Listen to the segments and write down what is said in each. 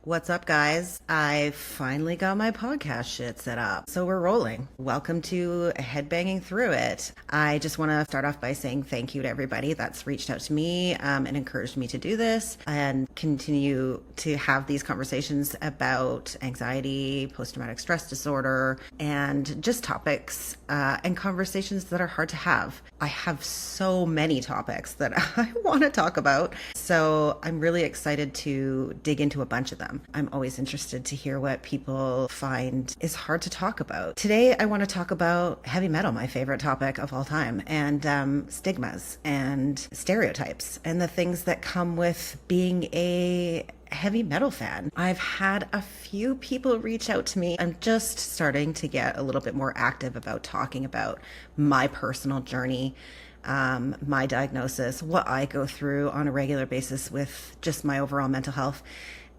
What's up, guys? I finally got my podcast shit set up. So we're rolling. Welcome to Headbanging Through It. I just want to start off by saying thank you to everybody that's reached out to me and encouraged me to do this and continue to have these conversations about anxiety, post-traumatic stress disorder, and just topics and conversations that are hard to have. I have so many topics that I want to talk about. So I'm really excited to dig into a bunch of them. I'm always interested to hear what people find is hard to talk about. Today, I want to talk about heavy metal, my favorite topic of all time, and stigmas and stereotypes and the things that come with being a heavy metal fan. I've had a few people reach out to me. I'm just starting to get a little bit more active about talking about my personal journey, my diagnosis, what I go through on a regular basis with just my overall mental health.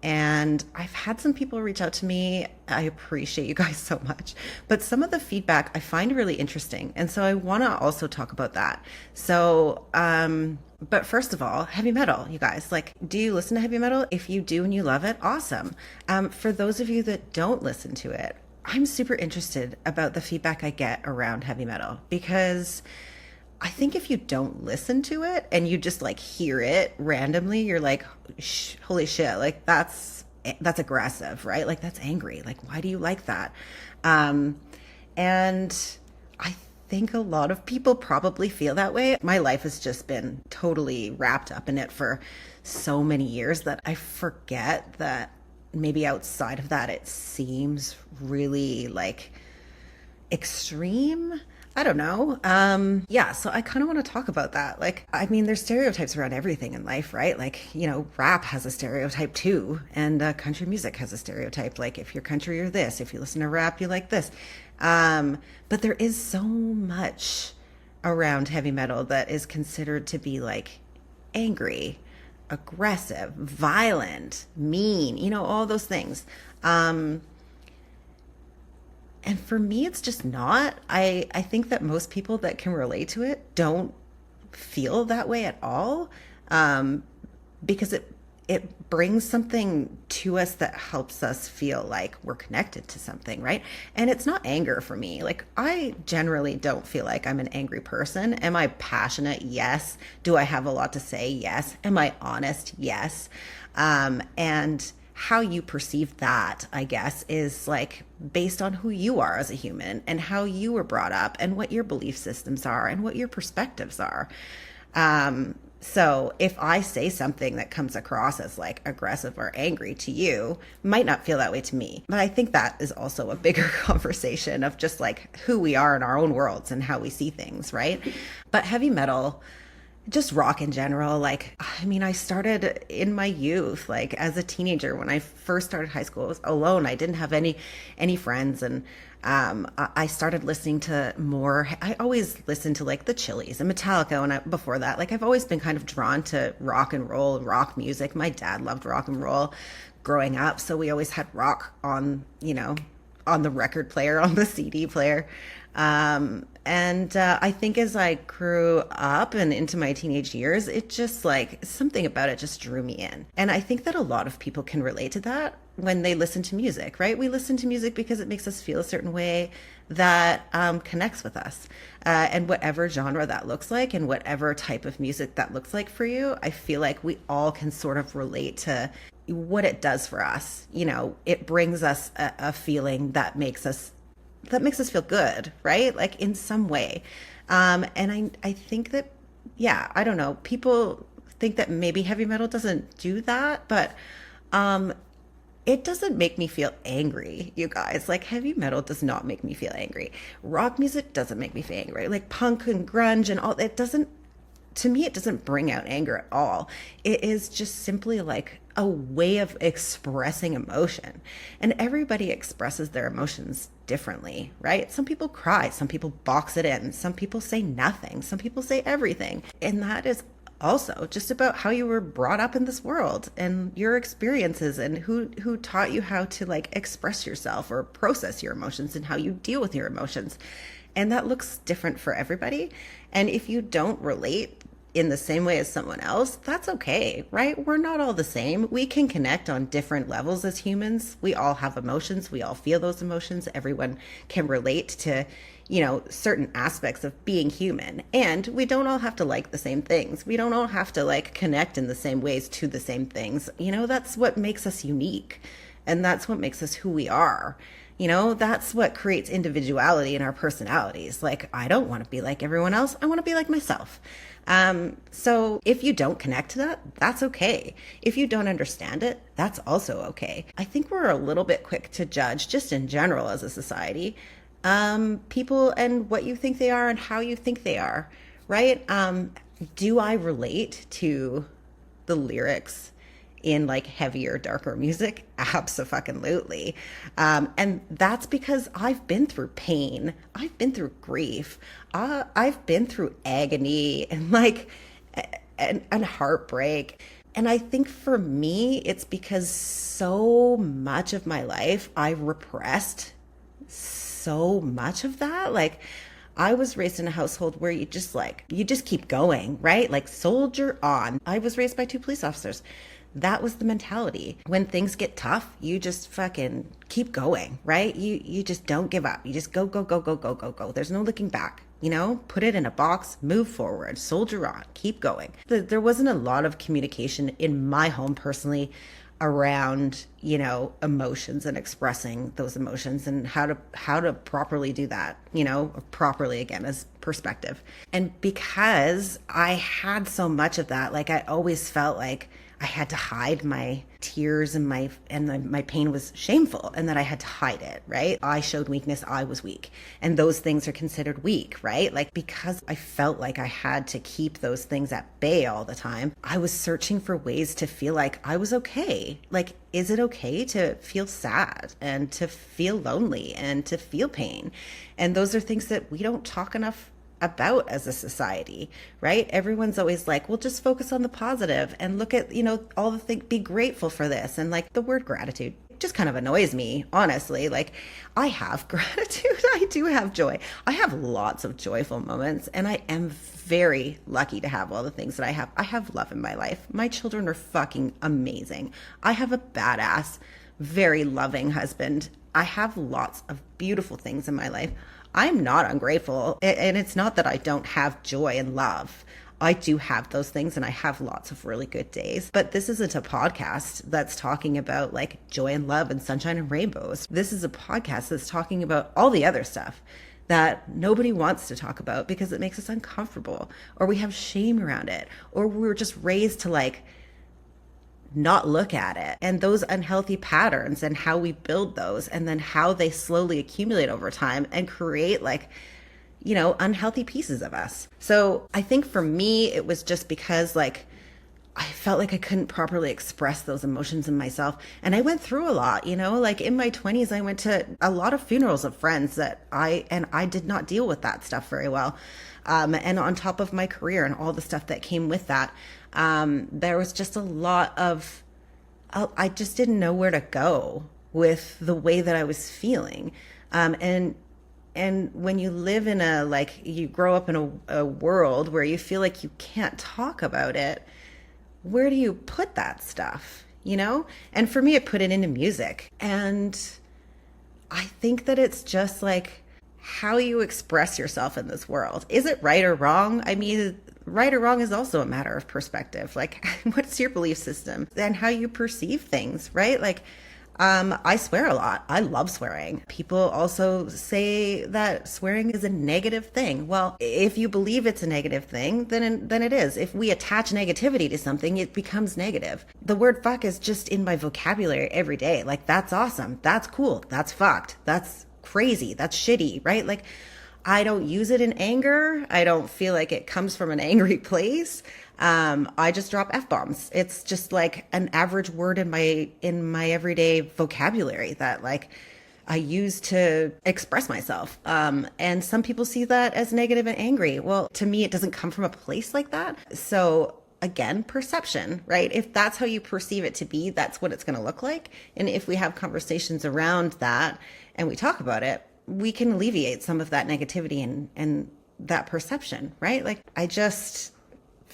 And I've had some people reach out to me. I appreciate you guys so much. But some of the feedback I find really interesting. And so I want to also talk about that. So, but first of all, heavy metal, you guys, like, do you listen to heavy metal? If you do and you love it, awesome. For those of you that don't listen to it, I'm super interested about the feedback I get around heavy metal, because I think if you don't listen to it and you just like hear it randomly, you're like, holy shit, like that's aggressive, right? Like that's angry. Like, why do you like that? And I think a lot of people probably feel that way. My life has just been totally wrapped up in it for so many years that I forget that maybe outside of that, it seems really like extreme. I don't know. Yeah, so I kind of want to talk about that. Like, I mean, there's stereotypes around everything in life, right? Like, you know, rap has a stereotype too, and country music has a stereotype. Like, if you're country, you're this. If you listen to rap, you like this. But there is so much around heavy metal that is considered to be like angry, aggressive, violent, mean, you know, all those things. And for me, it's just not. I think that most people that can relate to it don't feel that way at all, because it brings something to us that helps us feel like we're connected to something, right? And it's not anger for me. Like, I generally don't feel like I'm an angry person. Am I passionate? Yes. Do I have a lot to say? Yes. Am I honest? Yes. And how you perceive that, I guess, is like based on who you are as a human and how you were brought up and what your belief systems are and what your perspectives are. So if I say something that comes across as like aggressive or angry to you, might not feel that way to me. But I think that is also a bigger conversation of just like who we are in our own worlds and how we see things, right? But heavy metal, just rock in general, like, I mean, I started in my youth, like as a teenager. When I first started high school, I was alone. I didn't have any friends. And I started listening to more. I always listened to like the Chili's and Metallica. And before that, like I've always been kind of drawn to rock and roll and rock music. My dad loved rock and roll growing up. So we always had rock on, you know, on the record player, on the CD player. And I think as I grew up and into my teenage years, it just like something about it just drew me in. And I think that a lot of people can relate to that when they listen to music, right? We listen to music because it makes us feel a certain way that connects with us. And whatever genre that looks like and whatever type of music that looks like for you, I feel like we all can sort of relate to what it does for us. You know, it brings us a feeling that makes us feel good, right? Like in some way. And I think that, yeah, I don't know. People think that maybe heavy metal doesn't do that, but it doesn't make me feel angry, you guys. Like heavy metal does not make me feel angry. Rock music doesn't make me feel angry. Like punk and grunge and all, it doesn't, to me, it doesn't bring out anger at all. It is just simply like a way of expressing emotion. And everybody expresses their emotions differently, right? Some people cry, some people box it in, some people say nothing, some people say everything. And that is also just about how you were brought up in this world and your experiences and who taught you how to like express yourself or process your emotions and how you deal with your emotions. And that looks different for everybody. And if you don't relate in the same way as someone else, that's okay, right? We're not all the same. We can connect on different levels as humans. We all have emotions. We all feel those emotions. Everyone can relate to, certain aspects of being human. And we don't all have to like the same things. We don't all have to like connect in the same ways to the same things. That's what makes us unique. And that's what makes us who we are. That's what creates individuality in our personalities. Like, I don't want to be like everyone else. I want to be like myself. So if you don't connect to that, that's okay. If you don't understand it, that's also okay. I think we're a little bit quick to judge, just in general as a society, people and what you think they are and how you think they are, right? Do I relate to the lyrics in like heavier, darker music? Abso-fucking-lutely. And that's because I've been through pain. I've been through grief. I've been through agony and heartbreak. And I think for me, it's because so much of my life I repressed so much of that. Like, I was raised in a household where you just keep going, right? Like, soldier on. I was raised by 2 police officers. That was the mentality. When things get tough, you just fucking keep going, right? You just don't give up. You just go, go, go, go, go, go, go. There's no looking back, put it in a box, move forward, soldier on, keep going. There wasn't a lot of communication in my home personally around, emotions and expressing those emotions and how to properly do that, properly, again, as perspective. And because I had so much of that, like, I always felt like I had to hide my tears and my pain was shameful and that I had to hide it, right? I showed weakness, I was weak. And those things are considered weak, right? Like, because I felt like I had to keep those things at bay all the time, I was searching for ways to feel like I was okay. Like, is it okay to feel sad and to feel lonely and to feel pain? And those are things that we don't talk enough about as a society, right? Everyone's always like, well, just focus on the positive and look at, all the things, be grateful for this. And like, the word gratitude just kind of annoys me, honestly. Like, I have gratitude. I do have joy. I have lots of joyful moments, and I am very lucky to have all the things that I have. I have love in my life. My children are fucking amazing. I have a badass, very loving husband. I have lots of beautiful things in my life. I'm not ungrateful. And it's not that I don't have joy and love. I do have those things, and I have lots of really good days. But this isn't a podcast that's talking about like joy and love and sunshine and rainbows. This is a podcast that's talking about all the other stuff that nobody wants to talk about because it makes us uncomfortable, or we have shame around it, or we're just raised to like not look at it. And those unhealthy patterns and how we build those, and then how they slowly accumulate over time and create like, unhealthy pieces of us. So I think for me, it was just because like I felt like I couldn't properly express those emotions in myself. And I went through a lot, like in my 20s, I went to a lot of funerals of friends that I did not deal with that stuff very well. And on top of my career and all the stuff that came with that, there was just a lot of, I just didn't know where to go with the way that I was feeling. And when you live in you grow up in a world where you feel like you can't talk about it, where do you put that stuff, And for me, I put it into music. And I think that it's just like how you express yourself in this world. Is it right or wrong? I mean, right or wrong is also a matter of perspective. Like, what's your belief system and how you perceive things, right? Like, I swear a lot. I love swearing. People also say that swearing is a negative thing. Well, if you believe it's a negative thing, then it is. If we attach negativity to something, it becomes negative. The word fuck is just in my vocabulary every day. Like, that's awesome. That's cool. That's fucked. That's crazy. That's shitty, right? Like, I don't use it in anger. I don't feel like it comes from an angry place. I just drop F-bombs. It's just like an average word in my everyday vocabulary that like I use to express myself. And some people see that as negative and angry. Well, to me, it doesn't come from a place like that. So again, perception, right? If that's how you perceive it to be, that's what it's going to look like. And if we have conversations around that and we talk about it, we can alleviate some of that negativity and that perception, right? Like, I just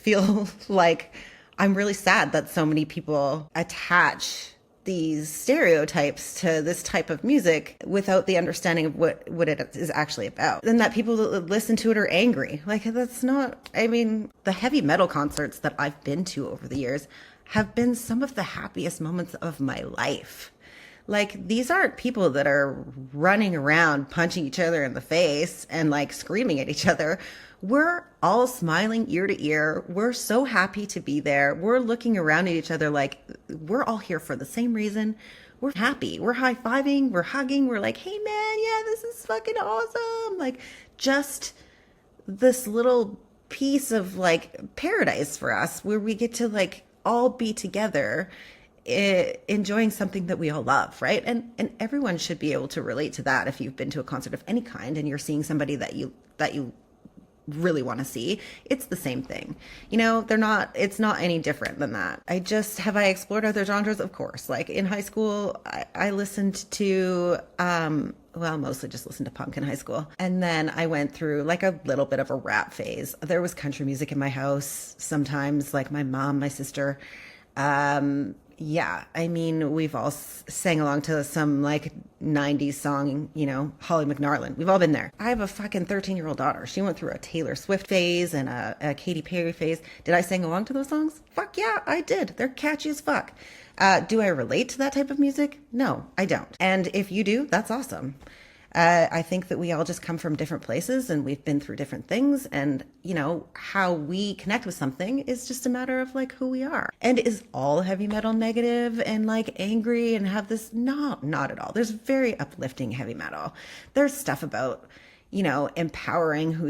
feel like I'm really sad that so many people attach these stereotypes to this type of music without the understanding of what it is actually about. And that people that listen to it are angry. Like, that's not, I mean, the heavy metal concerts that I've been to over the years have been some of the happiest moments of my life. Like, these aren't people that are running around punching each other in the face and like screaming at each other. We're all smiling ear to ear. We're so happy to be there. We're looking around at each other like we're all here for the same reason. We're happy. We're high-fiving. We're hugging. We're like, hey man, yeah, this is fucking awesome. Like, just this little piece of like paradise for us where we get to like all be together enjoying something that we all love, right? And everyone should be able to relate to that. If you've been to a concert of any kind and you're seeing somebody that you really want to see, it's the same thing. You know, it's not any different than that. Have I explored other genres? Of course. Like in high school, I listened to, mostly just listened to punk in high school. And then I went through like a little bit of a rap phase. There was country music in my house sometimes, like my mom, my sister. Yeah, I mean, we've all sang along to some like 90s song, you know, Holly McNarlin. We've all been there. I have a fucking 13-year-old daughter. She went through a Taylor Swift phase and a Katy Perry phase. Did I sing along to those songs? Fuck yeah, I did. They're catchy as fuck. Do I relate to that type of music? No, I don't. And if you do, that's awesome. I think that we all just come from different places and we've been through different things, and you know, how we connect with something is just a matter of like who we are. And is all heavy metal negative and like angry and have this? No, not at all. There's very uplifting heavy metal. There's stuff about, you know, empowering who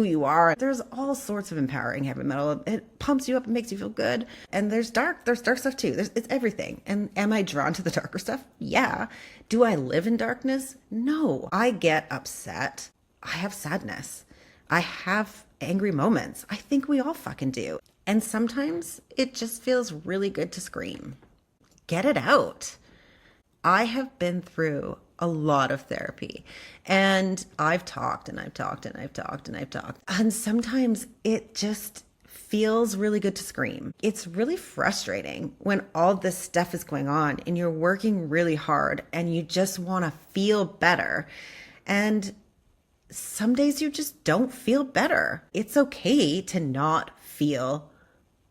you are. There's all sorts of empowering heavy metal. It pumps you up and makes you feel good. And there's dark stuff too. It's everything. And am I drawn to the darker stuff? Yeah. Do I live in darkness? No. I get upset. I have sadness. I have angry moments. I think we all fucking do. And sometimes it just feels really good to scream. Get it out. I have been through a lot of therapy, and I've talked and I've talked and I've talked and I've talked. And sometimes it just feels really good to scream. It's really frustrating when all this stuff is going on and you're working really hard and you just want to feel better. And some days you just don't feel better. It's okay to not feel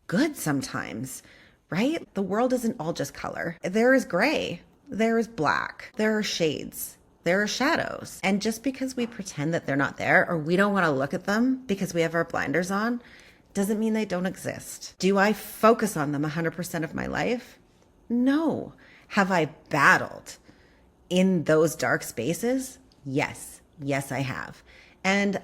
good sometimes, right? The world isn't all just color. There is gray. There is black. There are shades. There are shadows. And just because we pretend that they're not there or we don't want to look at them because we have our blinders on doesn't mean they don't exist. Do I focus on them 100% of my life? No. Have I battled in those dark spaces? Yes. Yes, I have. And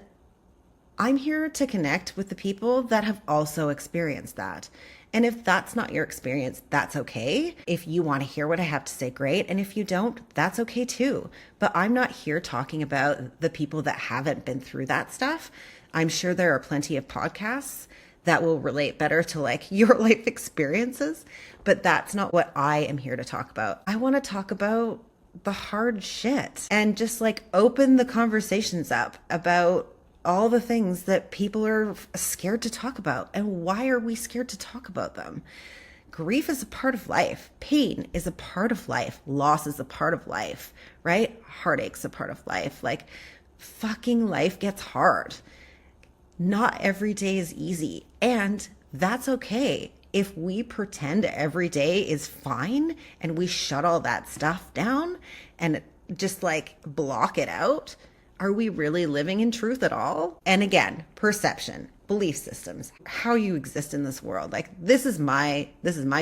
I'm here to connect with the people that have also experienced that. And if that's not your experience, that's okay. If you want to hear what I have to say, great. And if you don't, that's okay too. But I'm not here talking about the people that haven't been through that stuff. I'm sure there are plenty of podcasts that will relate better to like your life experiences, but that's not what I am here to talk about. I want to talk about the hard shit and just like open the conversations up about all the things that people are scared to talk about. And why are we scared to talk about them? Grief is a part of life. Pain is a part of life. Loss is a part of life, right? Heartache's a part of life. Like, fucking life gets hard. Not every day is easy. And that's okay. If we pretend every day is fine and we shut all that stuff down and just like block it out, are we really living in truth at all? And again, perception, belief systems, how you exist in this world. Like, this is my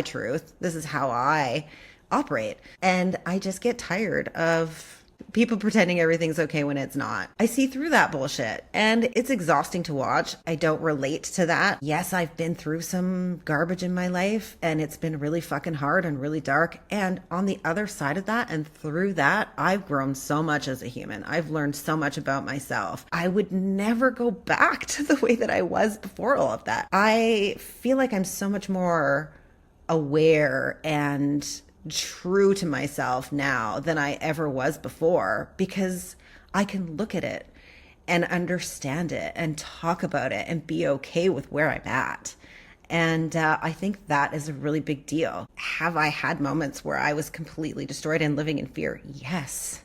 truth. This is how I operate. And I just get tired of people pretending everything's okay when it's not. I see through that bullshit and it's exhausting to watch. I don't relate to that. Yes, I've been through some garbage in my life and it's been really fucking hard and really dark. And on the other side of that and through that, I've grown so much as a human. I've learned so much about myself. I would never go back to the way that I was before all of that. I feel like I'm so much more aware and true to myself now than I ever was before, because I can look at it and understand it and talk about it and be okay with where I'm at. And I think that is a really big deal. Have I had moments where I was completely destroyed and living in fear? Yes.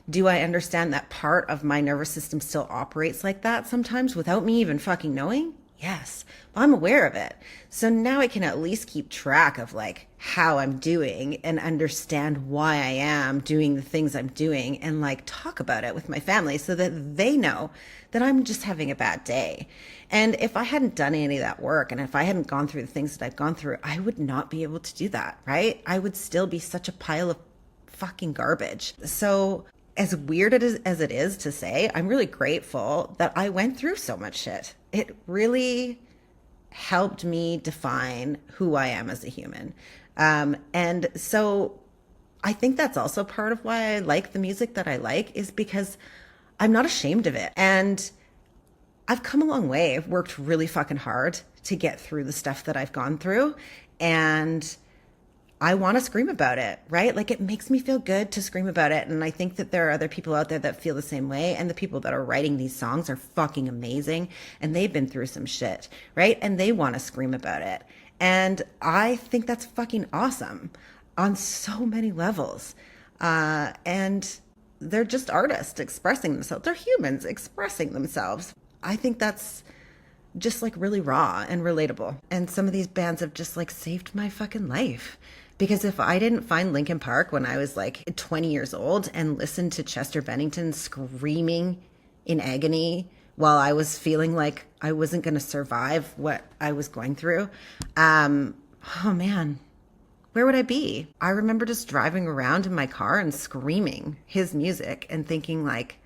Do I understand that part of my nervous system still operates like that sometimes without me even fucking knowing? Yes. Well, I'm aware of it. So now I can at least keep track of like how I'm doing and understand why I am doing the things I'm doing and like talk about it with my family so that they know that I'm just having a bad day. And if I hadn't done any of that work and if I hadn't gone through the things that I've gone through, I would not be able to do that, right? I would still be such a pile of fucking garbage. So as weird as it is to say, I'm really grateful that I went through so much shit. It really helped me define who I am as a human. And so I think that's also part of why I like the music that I like, is because I'm not ashamed of it. And I've come a long way. I've worked really fucking hard to get through the stuff that I've gone through. And I want to scream about it, right? Like, it makes me feel good to scream about it. And I think that there are other people out there that feel the same way. And the people that are writing these songs are fucking amazing. And they've been through some shit, right? And they want to scream about it. And I think that's fucking awesome on so many levels. And they're just artists expressing themselves. They're humans expressing themselves. I think that's just like really raw and relatable. And some of these bands have just like saved my fucking life. Because if I didn't find Linkin Park when I was like 20 years old and listened to Chester Bennington screaming in agony while I was feeling like I wasn't going to survive what I was going through, oh man, where would I be? I remember just driving around in my car and screaming his music and thinking like,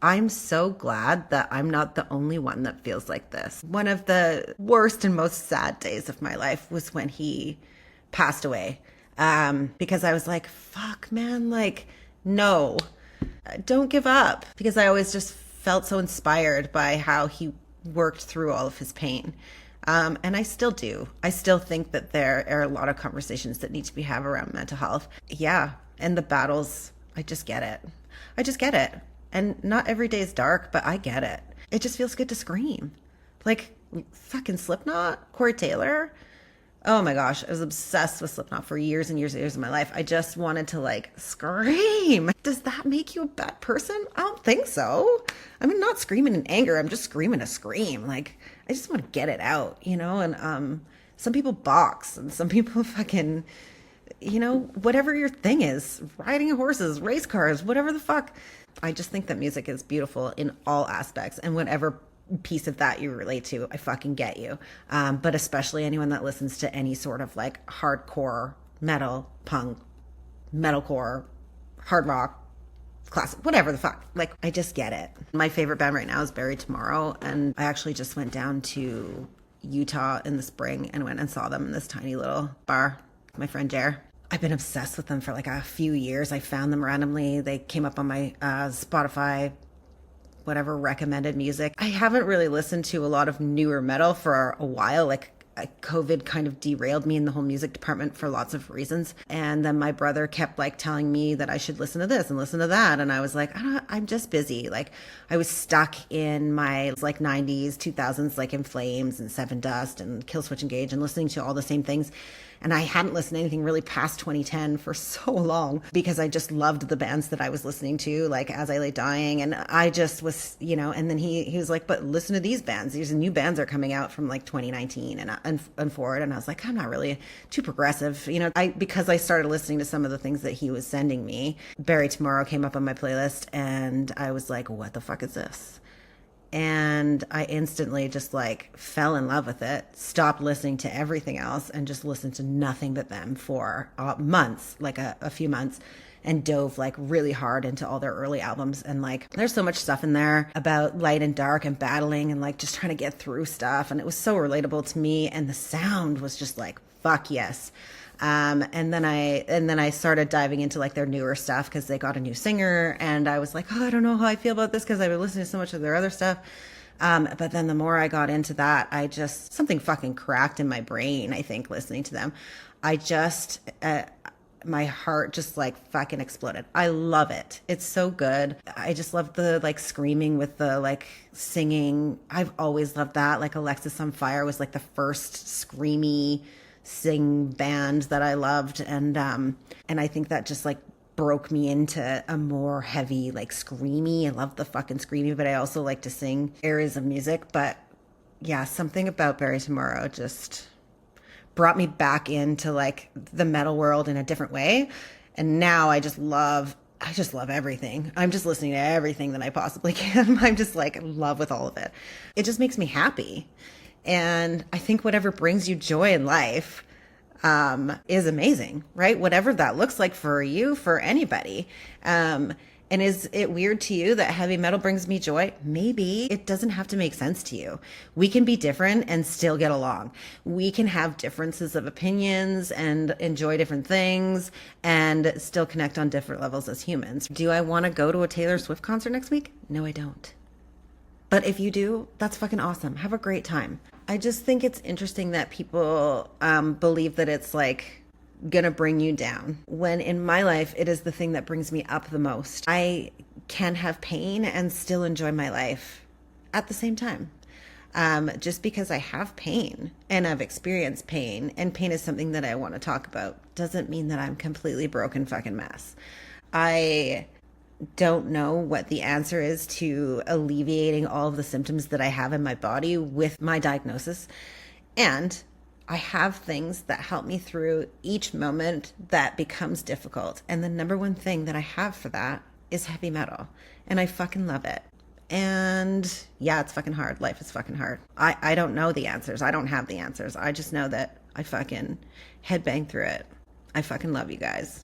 I'm so glad that I'm not the only one that feels like this. One of the worst and most sad days of my life was when he passed away. Because I was like, fuck, man, like, no, don't give up. Because I always just felt so inspired by how he worked through all of his pain. And I still do. I still think that there are a lot of conversations that need to be had around mental health. Yeah. And the battles, I just get it. I just get it. And not every day is dark, but I get it. It just feels good to scream. Like fucking Slipknot, Corey Taylor. Oh my gosh, I was obsessed with Slipknot for years and years and years of my life. I just wanted to like scream. Does that make you a bad person? I don't think so. I mean, not screaming in anger. I'm just screaming a scream. Like, I just want to get it out, you know? And some people box and some people fucking, you know, whatever your thing is, riding horses, race cars, whatever the fuck. I just think that music is beautiful in all aspects, and whatever piece of that you relate to, I fucking get you. But especially anyone that listens to any sort of like hardcore metal, punk, metalcore, hard rock, classic, whatever the fuck. Like, I just get it. My favorite band right now is Buried Tomorrow, and I actually just went down to Utah in the spring and went and saw them in this tiny little bar. My friend Jer. I've been obsessed with them for like a few years. I found them randomly. They came up on my Spotify, whatever recommended music. I haven't really listened to a lot of newer metal for a while. Like, COVID kind of derailed me in the whole music department for lots of reasons. And then my brother kept like telling me that I should listen to this and listen to that. And I was like, I'm just busy. Like, I was stuck in my like 90s, 2000s, like In Flames and Seven Dust and Killswitch Engage and listening to all the same things. And I hadn't listened to anything really past 2010 for so long because I just loved the bands that I was listening to, like As I Lay Dying. And I just was, you know, and then he was like, but listen to these bands. These new bands are coming out from like 2019 and forward. And I was like, I'm not really too progressive. You know, because I started listening to some of the things that he was sending me. Bury Tomorrow came up on my playlist and I was like, what the fuck is this? And I instantly just like fell in love with it, stopped listening to everything else and just listened to nothing but them for months, like a few months, and dove like really hard into all their early albums. And like, there's so much stuff in there about light and dark and battling and like just trying to get through stuff. And it was so relatable to me. And the sound was just like, fuck yes. And then I started diving into like their newer stuff because they got a new singer, and I was like, oh, I don't know how I feel about this because I've been listening to so much of their other stuff. But then the more I got into that, something fucking cracked in my brain, I think, listening to them. I just, my heart just like fucking exploded. I love it. It's so good. I just love the like screaming with the like singing. I've always loved that. Like Alexis on Fire was like the first screamy sing band that I loved. And I think that just like broke me into a more heavy, like screamy. I love the fucking screamy, but I also like to sing areas of music. But yeah, something about Bury Tomorrow just brought me back into like the metal world in a different way. And now I just love everything. I'm just listening to everything that I possibly can. I'm just like in love with all of it. It just makes me happy. And I think whatever brings you joy in life is amazing, right? Whatever that looks like for you, for anybody. And is it weird to you that heavy metal brings me joy? Maybe. It doesn't have to make sense to you. We can be different and still get along. We can have differences of opinions and enjoy different things and still connect on different levels as humans. Do I want to go to a Taylor Swift concert next week? No, I don't. But if you do, that's fucking awesome. Have a great time. I just think it's interesting that people believe that it's like gonna bring you down, when in my life it is the thing that brings me up the most. I can have pain and still enjoy my life at the same time. Just because I have pain and I've experienced pain, and pain is something that I want to talk about, doesn't mean that I'm completely broken fucking mess. I don't know what the answer is to alleviating all of the symptoms that I have in my body with my diagnosis. And I have things that help me through each moment that becomes difficult. And the number one thing that I have for that is heavy metal. And I fucking love it. And yeah, it's fucking hard. Life is fucking hard. I don't know the answers. I don't have the answers. I just know that I fucking headbang through it. I fucking love you guys.